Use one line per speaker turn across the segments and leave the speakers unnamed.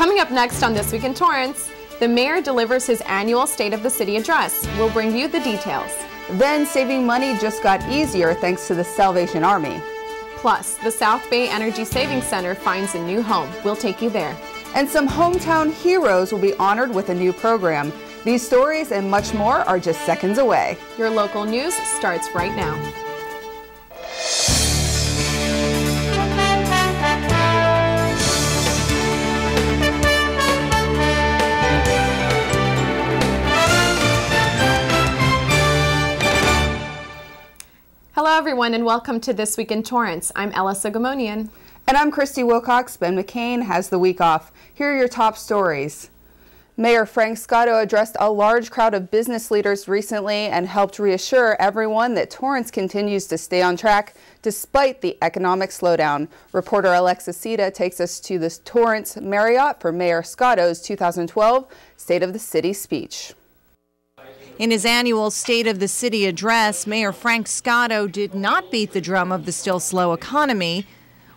Coming up next on This Week in Torrance, the mayor delivers his annual State of the City address. We'll bring you the details.
Then saving money just got easier thanks to the Salvation Army.
Plus, the South Bay Energy Savings Center finds a new home. We'll take you there.
And some hometown heroes will be honored with a new program. These stories and much more are just seconds away.
Your local news starts right now. Hello everyone and welcome to This Week in Torrance. I'm Sogomonian.
And I'm Christy Wilcox. Ben McCain has the week off. Here are your top stories. Mayor Frank Scotto addressed a large crowd of business leaders recently and helped reassure everyone that Torrance continues to stay on track despite the economic slowdown. Reporter Alexis Sita takes us to the Torrance Marriott for Mayor Scotto's 2012 State of the City speech.
In his annual State of the City address, Mayor Frank Scotto did not beat the drum of the still slow economy.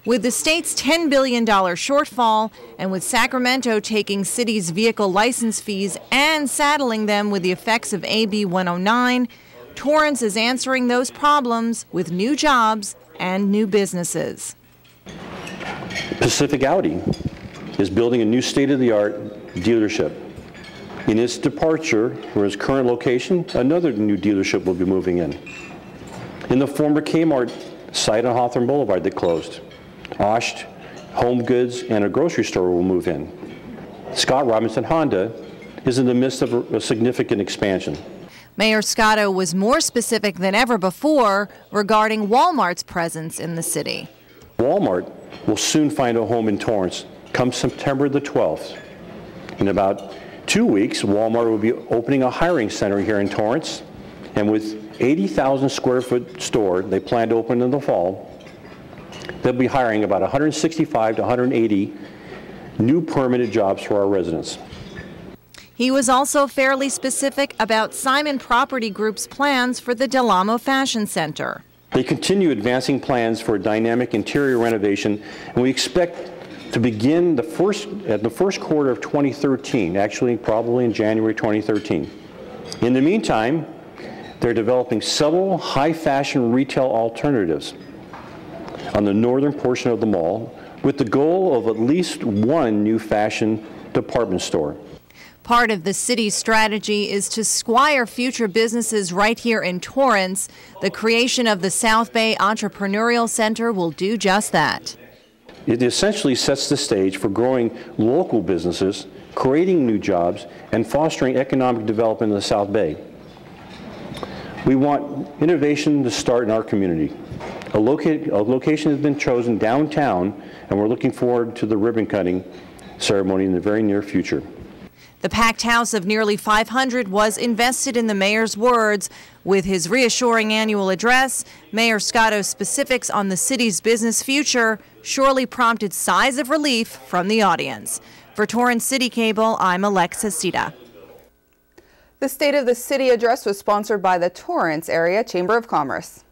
With the state's $10 billion shortfall and with Sacramento taking city's vehicle license fees and saddling them with the effects of AB 109, Torrance is answering those problems with new jobs and new businesses.
Pacific Audi is building a new state-of-the-art dealership. In its departure from its current location, another new dealership will be moving in. In the former Kmart site on Hawthorne Boulevard that closed, Osh, Home Goods, and a grocery store will move in. Scott Robinson Honda is in the midst of a significant expansion.
Mayor Scotto was more specific than ever before regarding Walmart's presence in the city.
Walmart will soon find a home in Torrance come September the 12th. In about 2 weeks, Walmart will be opening a hiring center here in Torrance, and with 80,000 square foot store they plan to open in the fall, they'll be hiring about 165 to 180 new permanent jobs for our residents.
He was also fairly specific about Simon Property Group's plans for the Del Amo Fashion Center.
They continue advancing plans for a dynamic interior renovation, and we expect to begin at the first quarter of 2013, actually probably in January 2013. In the meantime, they're developing several high fashion retail alternatives on the northern portion of the mall with the goal of at least one new fashion department store.
Part of the city's strategy is to squire future businesses right here in Torrance. The creation of the South Bay Entrepreneurial Center will do just that.
It essentially sets the stage for growing local businesses, creating new jobs, and fostering economic development in the South Bay. We want innovation to start in our community. A location has been chosen downtown, and we're looking forward to the ribbon cutting ceremony in the very near future.
The packed house of nearly 500 was invested in the mayor's words. With his reassuring annual address, Mayor Scotto's specifics on the city's business future surely prompted sighs of relief from the audience. For Torrance CitiCABLE, I'm Alexis Sita.
The State of the City address was sponsored by the Torrance Area Chamber of Commerce.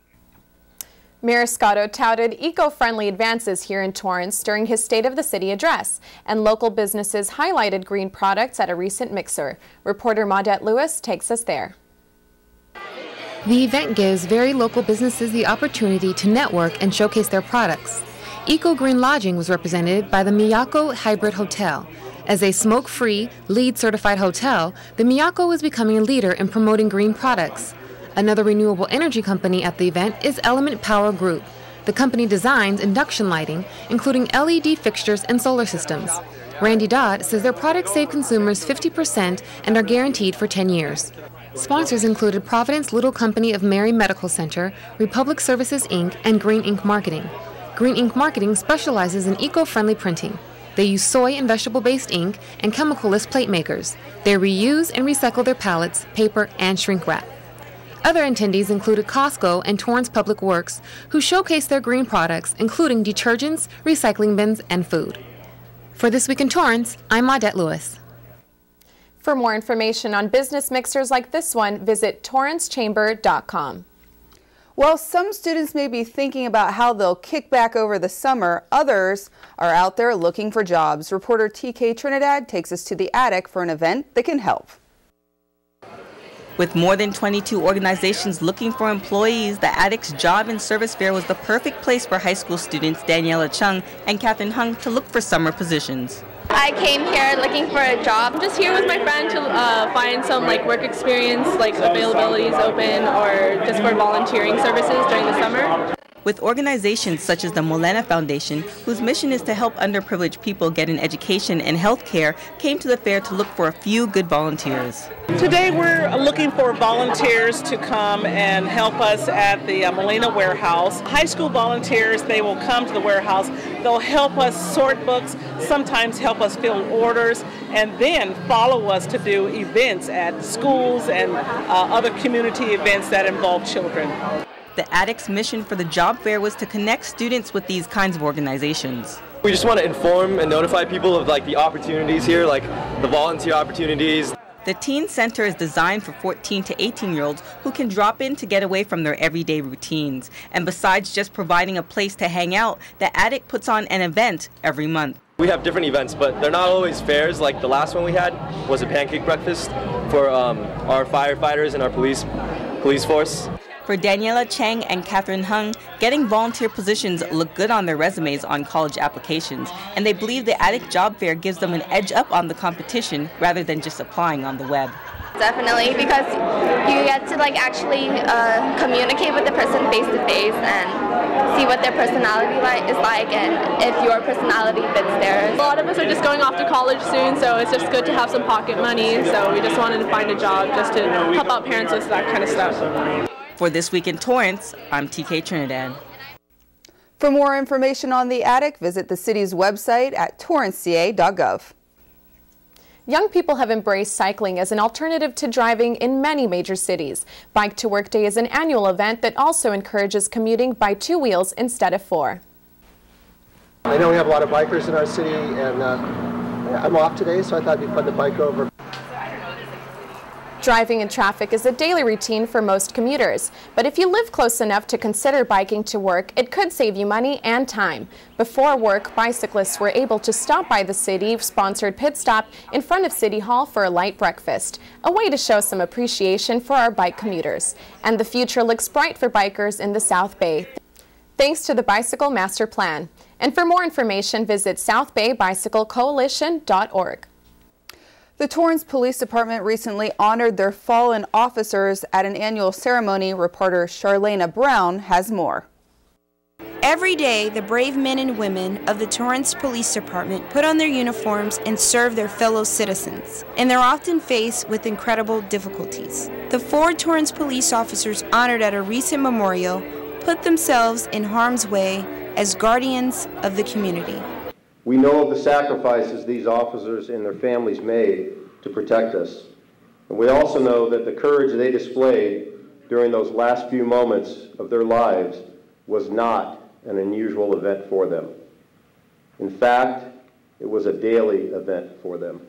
Mayor Scotto touted eco-friendly advances here in Torrance during his State of the City address, and local businesses highlighted green products at a recent mixer. Reporter Maudette Lewis takes us there.
The event gives very local businesses the opportunity to network and showcase their products. Eco-Green Lodging was represented by the Miyako Hybrid Hotel. As a smoke-free, LEED-certified hotel, the Miyako is becoming a leader in promoting green products. Another renewable energy company at the event is Element Power Group. The company designs induction lighting, including LED fixtures and solar systems. Randy Dodd says their products save consumers 50% and are guaranteed for 10 years. Sponsors included Providence Little Company of Mary Medical Center, Republic Services Inc., and Green Ink Marketing. Green Ink Marketing specializes in eco-friendly printing. They use soy and vegetable-based ink and chemical-less plate makers. They reuse and recycle their pallets, paper, and shrink wrap. Other attendees included Costco and Torrance Public Works, who showcased their green products, including detergents, recycling bins, and food. For This Week in Torrance, I'm Maudette Lewis.
For more information on business mixers like this one, visit torrancechamber.com.
While some students may be thinking about how they'll kick back over the summer, others are out there looking for jobs. Reporter TK Trinidad takes us to the attic for an event that can help.
With more than 22 organizations looking for employees, the Attic's Job and Service Fair was the perfect place for high school students Daniela Chung and Catherine Hung to look for summer positions.
I came here looking for a job. I'm just here with my friend to find some work experience, availabilities open, or just for volunteering services during the summer.
With organizations such as the Molena Foundation, whose mission is to help underprivileged people get an education and health care, came to the fair to look for a few good volunteers.
Today we're looking for volunteers to come and help us at the Molena warehouse. High school volunteers, they will come to the warehouse. They'll help us sort books, sometimes help us fill orders, and then follow us to do events at schools and other community events that involve children.
The Attic's mission for the job fair was to connect students with these kinds of organizations.
We just want to inform and notify people of the opportunities here, the volunteer opportunities.
The Teen Center is designed for 14 to 18-year-olds who can drop in to get away from their everyday routines. And besides just providing a place to hang out, the Attic puts on an event every month.
We have different events, but they're not always fairs. Like the last one we had was a pancake breakfast for our firefighters and our police force.
For Daniela Chang and Catherine Hung, getting volunteer positions look good on their resumes on college applications, and they believe the Attic Job Fair gives them an edge up on the competition rather than just applying on the web.
Definitely, because you get to actually communicate with the person face to face and see what their personality is like and if your personality fits theirs.
A lot of us are just going off to college soon, so it's just good to have some pocket money, so we just wanted to find a job just to help out parents with that kind of stuff.
For This Week in Torrance, I'm TK Trinidad.
For more information on the Attic, visit the city's website at torranceca.gov.
Young people have embraced cycling as an alternative to driving in many major cities. Bike to Work Day is an annual event that also encourages commuting by 2 wheels instead of 4.
I know we have a lot of bikers in our city, and I'm off today, so I thought it'd be fun to bike over.
Driving in traffic is a daily routine for most commuters, but if you live close enough to consider biking to work, it could save you money and time. Before work, bicyclists were able to stop by the city-sponsored pit stop in front of City Hall for a light breakfast, a way to show some appreciation for our bike commuters. And the future looks bright for bikers in the South Bay, thanks to the Bicycle Master Plan. And for more information, visit southbaybicyclecoalition.org.
The Torrance Police Department recently honored their fallen officers at an annual ceremony. Reporter Charlena Brown has more.
Every day, the brave men and women of the Torrance Police Department put on their uniforms and serve their fellow citizens, and they're often faced with incredible difficulties. The 4 Torrance police officers honored at a recent memorial put themselves in harm's way as guardians of the community.
We know of the sacrifices these officers and their families made to protect us. And we also know that the courage they displayed during those last few moments of their lives was not an unusual event for them. In fact, it was a daily event for them.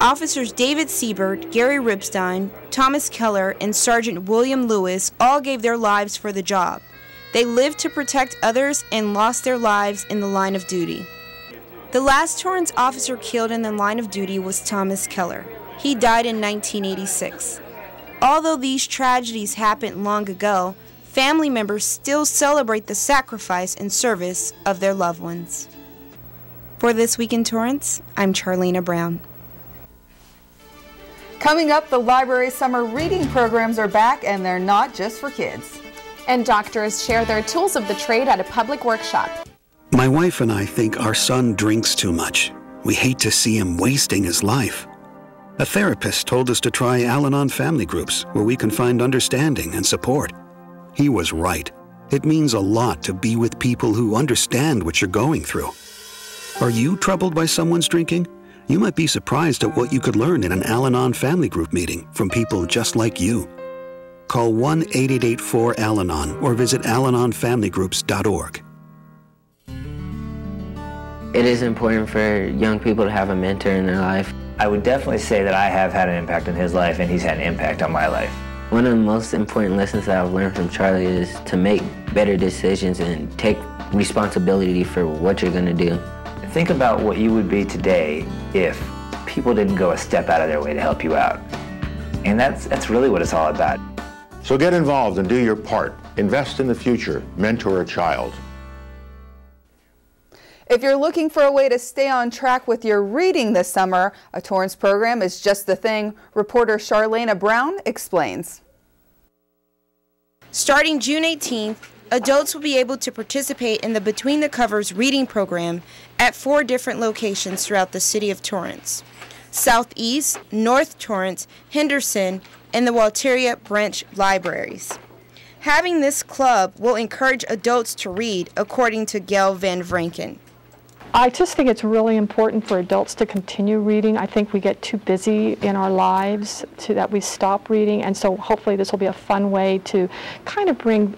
Officers David Siebert, Gary Ripstein, Thomas Keller, and Sergeant William Lewis all gave their lives for the job. They lived to protect others and lost their lives in the line of duty. The last Torrance officer killed in the line of duty was Thomas Keller. He died in 1986. Although these tragedies happened long ago, family members still celebrate the sacrifice and service of their loved ones. For This Week in Torrance, I'm Charlena Brown.
Coming up, the library's summer reading programs are back, and they're not just for kids.
And doctors share their tools of the trade at a public workshop.
My wife and I think our son drinks too much. We hate to see him wasting his life. A therapist told us to try Al-Anon family groups where we can find understanding and support. He was right. It means a lot to be with people who understand what you're going through. Are you troubled by someone's drinking? You might be surprised at what you could learn in an Al-Anon family group meeting from people just like you. Call 1-8884-AL-ANON or visit alanonfamilygroups.org.
It is important for young people to have a mentor in their life.
I would definitely say that I have had an impact on his life and he's had an impact on my life.
One of the most important lessons that I've learned from Charlie is to make better decisions and take responsibility for what you're going to do.
Think about what you would be today if people didn't go a step out of their way to help you out. And that's really what it's all about.
So get involved and do your part. Invest in the future. Mentor a child.
If you're looking for a way to stay on track with your reading this summer, a Torrance program is just the thing. Reporter Charlena Brown explains.
Starting June 18th, adults will be able to participate in the Between the Covers reading program at 4 different locations throughout the city of Torrance: Southeast, North Torrance, Henderson, and the Walteria branch libraries. Having this club will encourage adults to read, according to Gail Van Vranken.
I just think it's really important for adults to continue reading. I think we get too busy in our lives that we stop reading, and so hopefully this will be a fun way to kind of bring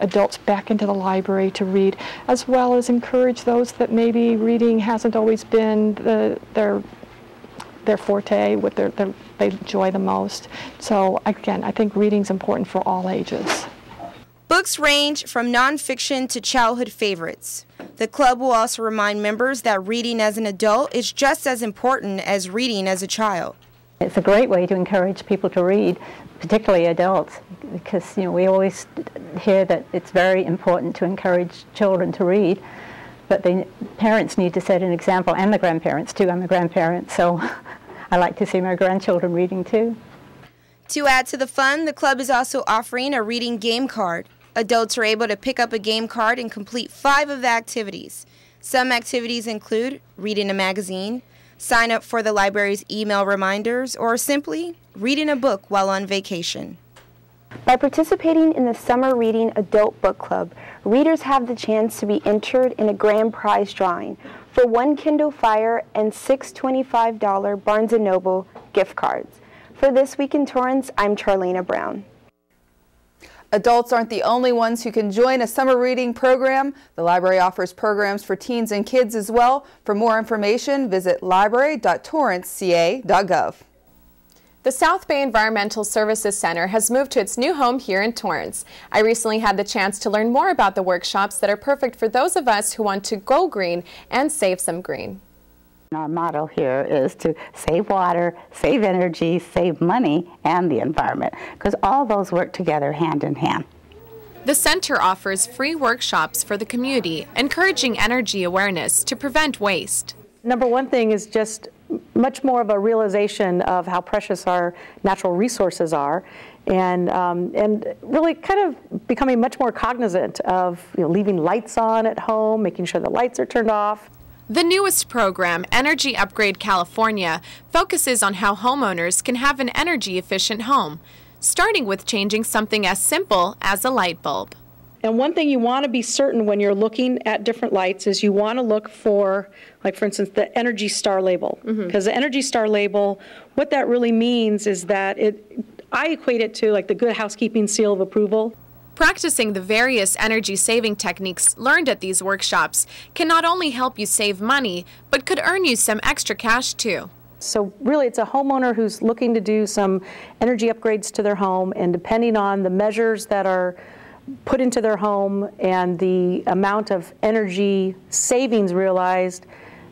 adults back into the library to read, as well as encourage those that maybe reading hasn't always been their forte, what they enjoy the most. So again, I think reading's important for all ages.
Books range from nonfiction to childhood favorites. The club will also remind members that reading as an adult is just as important as reading as a child.
It's a great way to encourage people to read, particularly adults, because we always hear that it's very important to encourage children to read, but the parents need to set an example, and the grandparents too. I'm a grandparent, so I like to see my grandchildren reading too.
To add to the fun, the club is also offering a reading game card. Adults are able to pick up a game card and complete 5 of the activities. Some activities include reading a magazine, sign up for the library's email reminders, or simply reading a book while on vacation.
By participating in the Summer Reading Adult Book Club, readers have the chance to be entered in a grand prize drawing for 1 Kindle Fire and 6 $25 Barnes & Noble gift cards. For This Week in Torrance, I'm Charlena Brown.
Adults aren't the only ones who can join a summer reading program. The library offers programs for teens and kids as well. For more information, visit library.torranceca.gov.
The South Bay Environmental Services Center has moved to its new home here in Torrance. I recently had the chance to learn more about the workshops that are perfect for those of us who want to go green and save some green.
Our motto here is to save water, save energy, save money, and the environment, because all those work together hand in hand.
The center offers free workshops for the community, encouraging energy awareness to prevent waste.
Number one thing is just much more of a realization of how precious our natural resources are, and really kind of becoming much more cognizant of leaving lights on at home, making sure the lights are turned off.
The newest program, Energy Upgrade California, focuses on how homeowners can have an energy-efficient home, starting with changing something as simple as a light bulb.
And one thing you want to be certain when you're looking at different lights is you want to look for, like for instance, the Energy Star label. Because the Energy Star label, what that really means is that I equate it to like the Good Housekeeping seal of approval.
Practicing the various energy-saving techniques learned at these workshops can not only help you save money, but could earn you some extra cash too.
So really it's a homeowner who's looking to do some energy upgrades to their home, and depending on the measures that are put into their home and the amount of energy savings realized,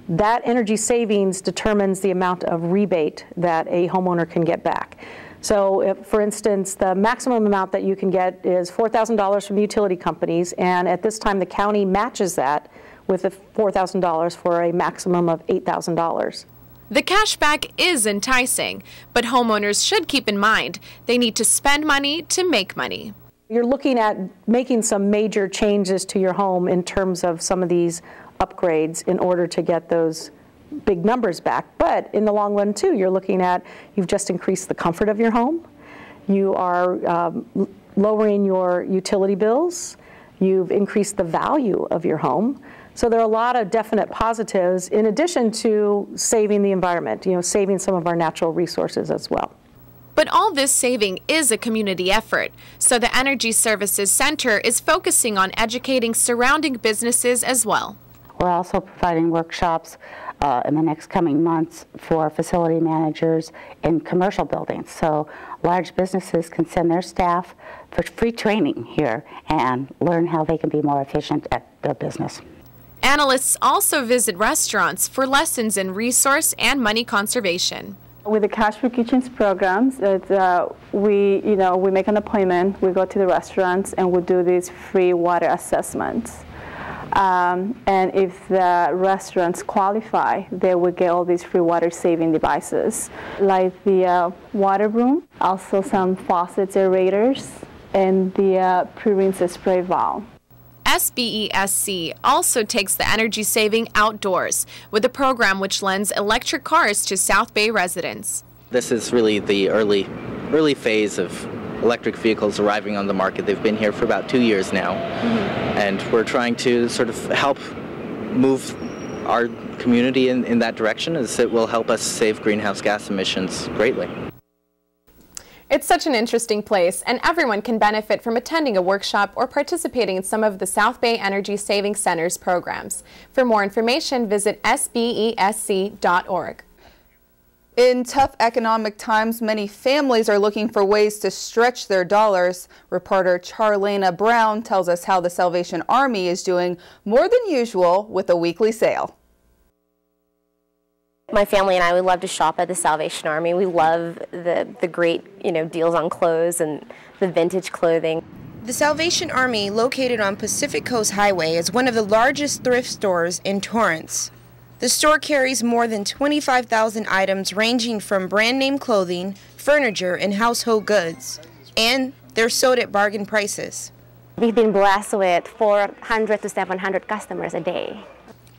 that energy savings determines the amount of rebate that a homeowner can get back. So if, for instance, the maximum amount that you can get is $4,000 from utility companies, and at this time the county matches that with the $4,000 for a maximum of $8,000.
The cashback is enticing, but homeowners should keep in mind they need to spend money to make money.
You're looking at making some major changes to your home in terms of some of these upgrades in order to get those big numbers back, but in the long run too, you're looking at, you've just increased the comfort of your home, you are lowering your utility bills, you've increased the value of your home. So there are a lot of definite positives in addition to saving the environment, saving some of our natural resources as well.
But all this saving is a community effort, so the Energy Services Center is focusing on educating surrounding businesses as well.
We're also providing workshops in the next coming months for facility managers in commercial buildings. So large businesses can send their staff for free training here and learn how they can be more efficient at their business.
Analysts also visit restaurants for lessons in resource and money conservation.
With the Cash for Kitchens programs, we make an appointment, we go to the restaurants, and we do these free water assessments. And if the restaurants qualify, they will get all these free water saving devices, like the water broom, also some faucets aerators, and the pre-rinse spray valve.
SBESC also takes the energy saving outdoors with a program which lends electric cars to South Bay residents.
This is really the early phase of electric vehicles arriving on the market. They've been here for about 2 years now, and we're trying to sort of help move our community in that direction, as it will help us save greenhouse gas emissions greatly.
It's such an interesting place, and everyone can benefit from attending a workshop or participating in some of the South Bay Energy Saving Center's programs. For more information, visit sbesc.org.
In tough economic times, many families are looking for ways to stretch their dollars. Reporter Charlena Brown tells us how the Salvation Army is doing more than usual with a weekly sale.
My family and I, we love to shop at the Salvation Army. We love the great, deals on clothes and the vintage clothing.
The Salvation Army, located on Pacific Coast Highway, is one of the largest thrift stores in Torrance. The store carries more than 25,000 items ranging from brand name clothing, furniture, and household goods. And they're sold at bargain prices.
We've been blessed with 400 to 700 customers a day.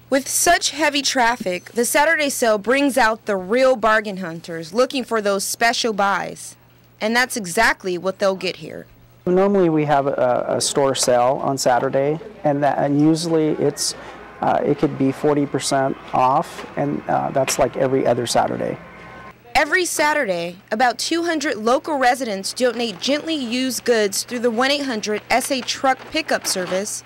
With such heavy traffic, the Saturday sale brings out the real bargain hunters looking for those special buys. And that's exactly what they'll get here.
Normally we have a store sale on Saturday, and usually it could be 40% off, and that's like every other Saturday.
Every Saturday, about 200 local residents donate gently used goods through the 1-800-SA Truck Pickup Service,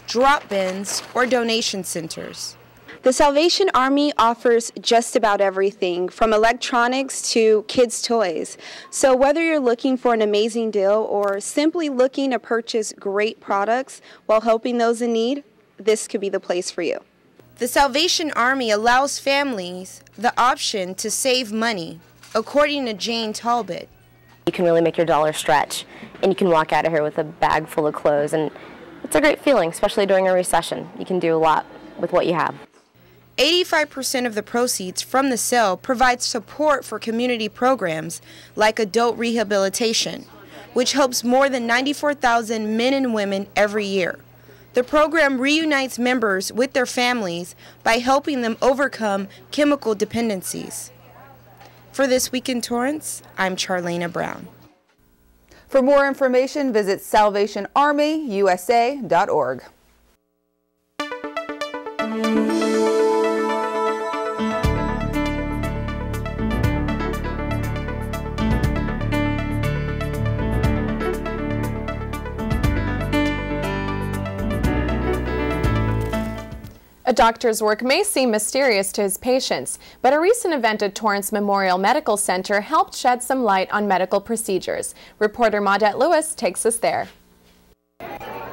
drop bins, or donation centers.
The Salvation Army offers just about everything, from electronics to kids' toys. So whether you're looking for an amazing deal or simply looking to purchase great products while helping those in need, this could be the place for you.
The Salvation Army allows families the option to save money, according to Jane Talbot.
You can really make your dollar stretch, and you can walk out of here with a bag full of clothes, and it's a great feeling, especially during a recession. You can do a lot with what you have.
85% of the proceeds from the sale provide support for community programs like adult rehabilitation, which helps more than 94,000 men and women every year. The program reunites members with their families by helping them overcome chemical dependencies. For This Week in Torrance, I'm Charlena Brown.
For more information, visit salvationarmyusa.org.
A doctor's work may seem mysterious to his patients, but a recent event at Torrance Memorial Medical Center helped shed some light on medical procedures. Reporter Maudette Lewis takes us there.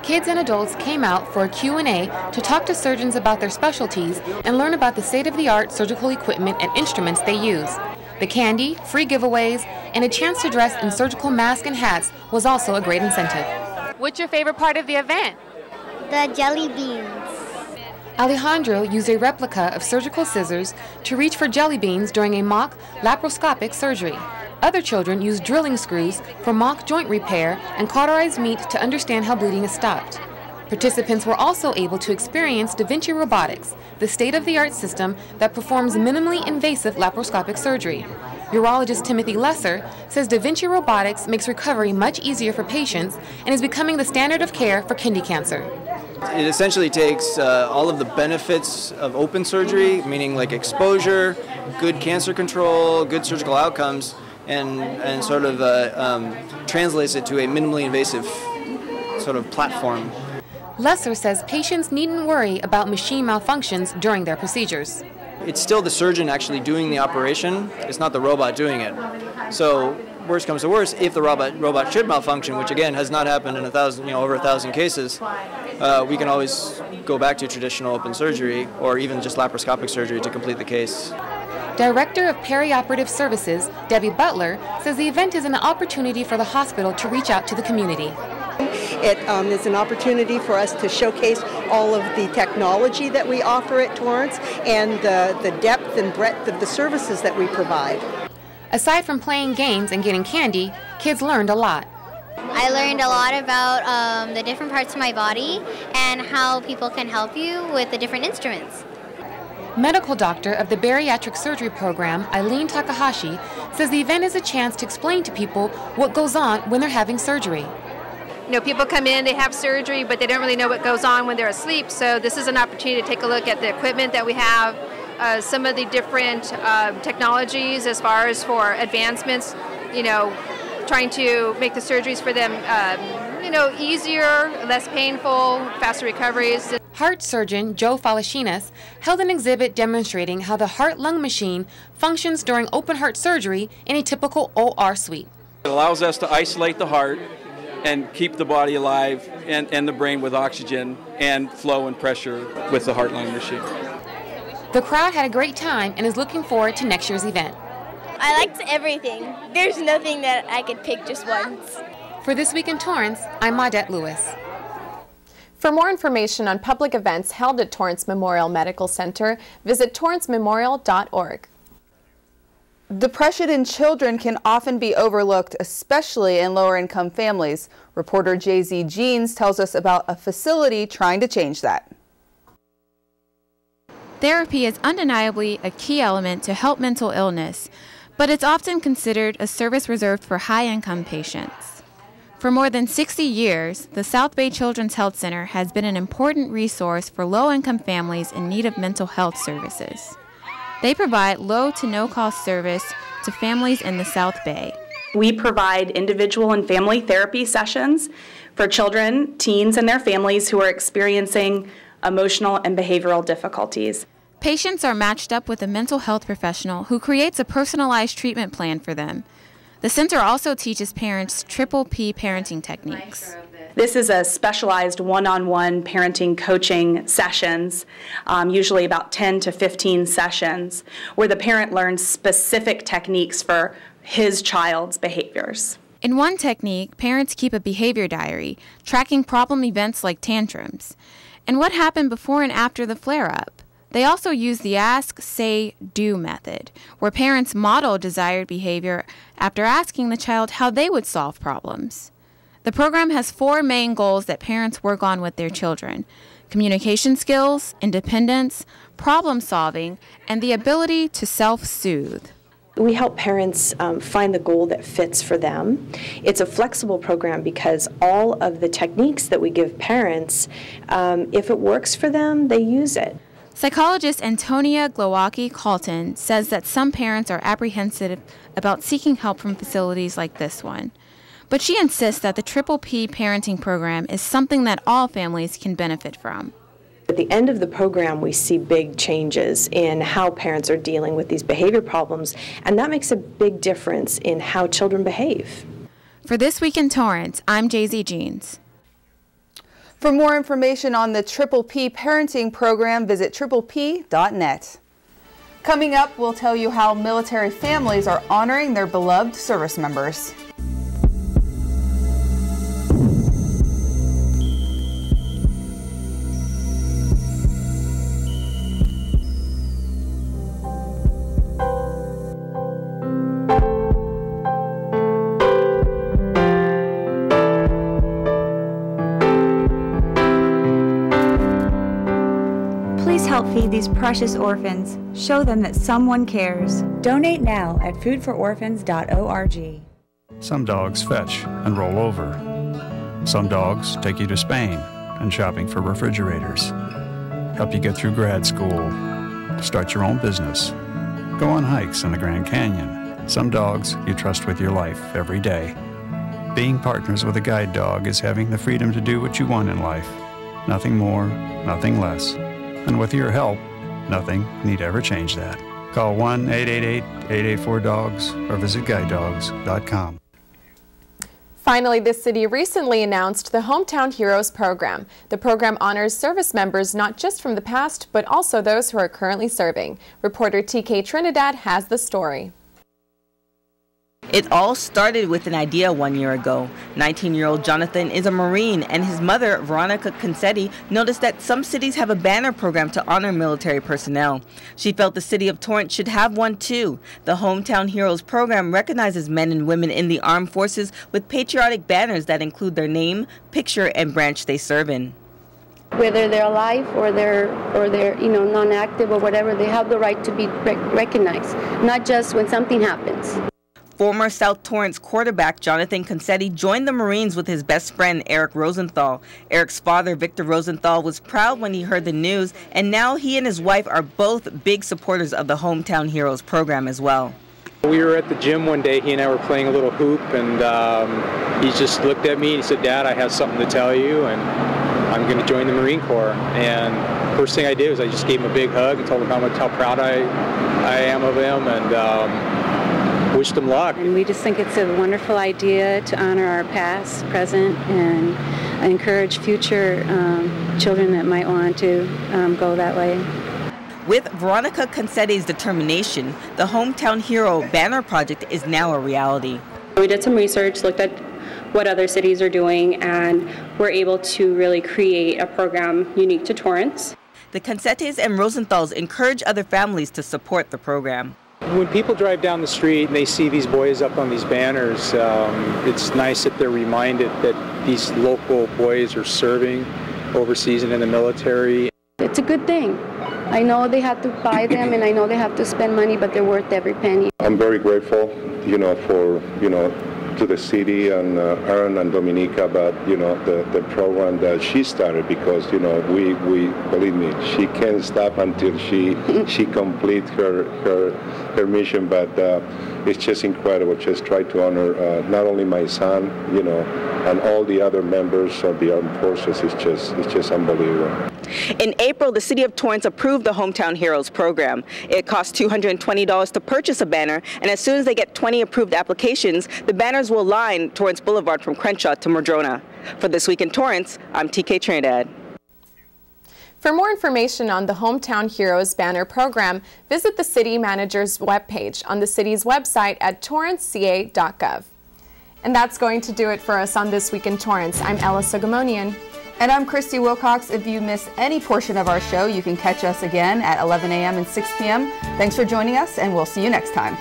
Kids and adults came out for a Q&A to talk to surgeons about their specialties and learn about the state-of-the-art surgical equipment and instruments they use. The candy, free giveaways, and a chance to dress in surgical masks and hats was also a great incentive. What's your favorite part of the event?
The jelly beans.
Alejandro used a replica of surgical scissors to reach for jelly beans during a mock laparoscopic surgery. Other children used drilling screws for mock joint repair and cauterized meat to understand how bleeding is stopped. Participants were also able to experience Da Vinci robotics, the state-of-the-art system that performs minimally invasive laparoscopic surgery. Urologist Timothy Lesser says Da Vinci robotics makes recovery much easier for patients and is becoming the standard of care for kidney cancer.
It essentially takes all of the benefits of open surgery, meaning like exposure, good cancer control, good surgical outcomes, and sort of translates it to a minimally invasive sort of platform.
Lesser says patients needn't worry about machine malfunctions during their procedures.
it's still the surgeon actually doing the operation. It's not the robot doing it. So worst comes to worst, if the robot should malfunction, which again has not happened in over 1,000 cases, we can always go back to traditional open surgery or even just laparoscopic surgery to complete the case.
Director of Perioperative Services, Debbie Butler, says the event is an opportunity for the hospital to reach out to the community.
It is an opportunity for us to showcase all of the technology that we offer at Torrance and the depth and breadth of the services that we provide.
Aside from playing games and getting candy, kids learned a lot.
I learned a lot about the different parts of my body and how people can help you with the different instruments.
Medical doctor of the bariatric surgery program, Eileen Takahashi, says the event is a chance to explain to people what goes on when they're having surgery.
You know, people come in, they have surgery, but they don't really know what goes on when they're asleep. So this is an opportunity to take a look at the equipment that we have, some of the different technologies as far as for advancements, you know, trying to make the surgeries for them, you know, easier, less painful, faster recoveries.
Heart surgeon Joe Falashinas held an exhibit demonstrating how the heart-lung machine functions during open heart surgery in a typical OR suite.
It allows us to isolate the heart and keep the body alive and the brain with oxygen and flow and pressure with the heart-lung machine.
The crowd had a great time and is looking forward to next year's event.
I liked everything. There's nothing that I could pick just once.
For This Week in Torrance, I'm Maudette Lewis.
For more information on public events held at Torrance Memorial Medical Center, visit torrancememorial.org.
Depression in children can often be overlooked, especially in lower-income families. Reporter Jay-Z Jeans tells us about a facility trying to change that.
Therapy is undeniably a key element to help mental illness, but it's often considered a service reserved for high-income patients. For more than 60 years, the South Bay Children's Health Center has been an important resource for low-income families in need of mental health services. They provide low to no-cost service to families in the South Bay.
We provide individual and family therapy sessions for children, teens, and their families who are experiencing emotional and behavioral difficulties.
Patients are matched up with a mental health professional who creates a personalized treatment plan for them. The center also teaches parents Triple P parenting techniques.
This is a specialized one-on-one parenting coaching sessions, usually about 10 to 15 sessions, where the parent learns specific techniques for his child's behaviors.
In one technique, parents keep a behavior diary, tracking problem events like tantrums, and what happened before and after the flare-up. They also use the ask, say, do method, where parents model desired behavior after asking the child how they would solve problems. The program has 4 main goals that parents work on with their children: communication skills, independence, problem solving, and the ability to self-soothe.
We help parents find the goal that fits for them. It's a flexible program because all of the techniques that we give parents, if it works for them, they use it.
Psychologist Antonia Glowacki-Calton says that some parents are apprehensive about seeking help from facilities like this one. But she insists that the Triple P parenting program is something that all families can benefit from.
At the end of the program, we see big changes in how parents are dealing with these behavior problems, and that makes a big difference in how children behave.
For This Week in Torrance, I'm Jay-Z Jeans.
For more information on the Triple P parenting program, visit triplep.net. Coming up, we'll tell you how military families are honoring their beloved service members.
Help feed these precious orphans. Show them that someone cares. Donate now at foodfororphans.org.
Some dogs fetch and roll over. Some dogs take you to Spain and shopping for refrigerators. Help you get through grad school. Start your own business. Go on hikes in the Grand Canyon. Some dogs you trust with your life every day. Being partners with a guide dog is having the freedom to do what you want in life. Nothing more, nothing less. And with your help, Nothing need ever change that. Call 1-888-884-DOGS or visit guidedogs.com.
Finally, the city recently announced the Hometown Heroes program. The program honors service members not just from the past, but also those who are currently serving. Reporter TK Trinidad has the story.
It all started with an idea 1 year ago. 19-year-old Jonathan is a Marine, and his mother, Veronica Concetti, noticed that some cities have a banner program to honor military personnel. She felt the city of Torrance should have one too. The Hometown Heroes program recognizes men and women in the armed forces with patriotic banners that include their name, picture, and branch they serve in.
Whether they're alive or they're non-active or whatever, they have the right to be recognized, not just when something happens.
Former South Torrance quarterback Jonathan Concetti joined the Marines with his best friend Eric Rosenthal. Eric's father, Victor Rosenthal, was proud when he heard the news, and now he and his wife are both big supporters of the Hometown Heroes program as well.
We were at the gym one day, he and I were playing a little hoop, and he just looked at me and he said, "Dad, I have something to tell you, and I'm going to join the Marine Corps." And first thing I did was I just gave him a big hug and told him how proud I am of him, and wished them luck.
And we just think it's a wonderful idea to honor our past, present, and encourage future children that might want to go that way.
With Veronica Concetti's determination, the Hometown Hero Banner Project is now a reality.
We did some research, looked at what other cities are doing, and we're able to really create a program unique to Torrance.
The Concettis and Rosenthals encourage other families to support the program.
When people drive down the street and they see these boys up on these banners, it's nice that they're reminded that these local boys are serving overseas and in the military.
It's a good thing. I know they have to buy them and I know they have to spend money, but they're worth every penny.
I'm very grateful, to the city and Aaron and Dominica about, the program that she started, because, we believe me, she can't stop until she completes her mission. But it's just incredible. Just try to honor not only my son, and all the other members of the armed forces. It's just unbelievable.
In April, the City of Torrance approved the Hometown Heroes program. It costs $220 to purchase a banner, and as soon as they get 20 approved applications, the banners will line Torrance Boulevard from Crenshaw to Madrona. For This Week in Torrance, I'm TK Trinidad.
For more information on the Hometown Heroes Banner program, visit the City Manager's webpage on the city's website at torranceca.gov. And that's going to do it for us on This Week in Torrance. I'm Ella Sogomonian.
And I'm Christy Wilcox. If you miss any portion of our show, you can catch us again at 11 a.m. and 6 p.m. Thanks for joining us, and we'll see you next time.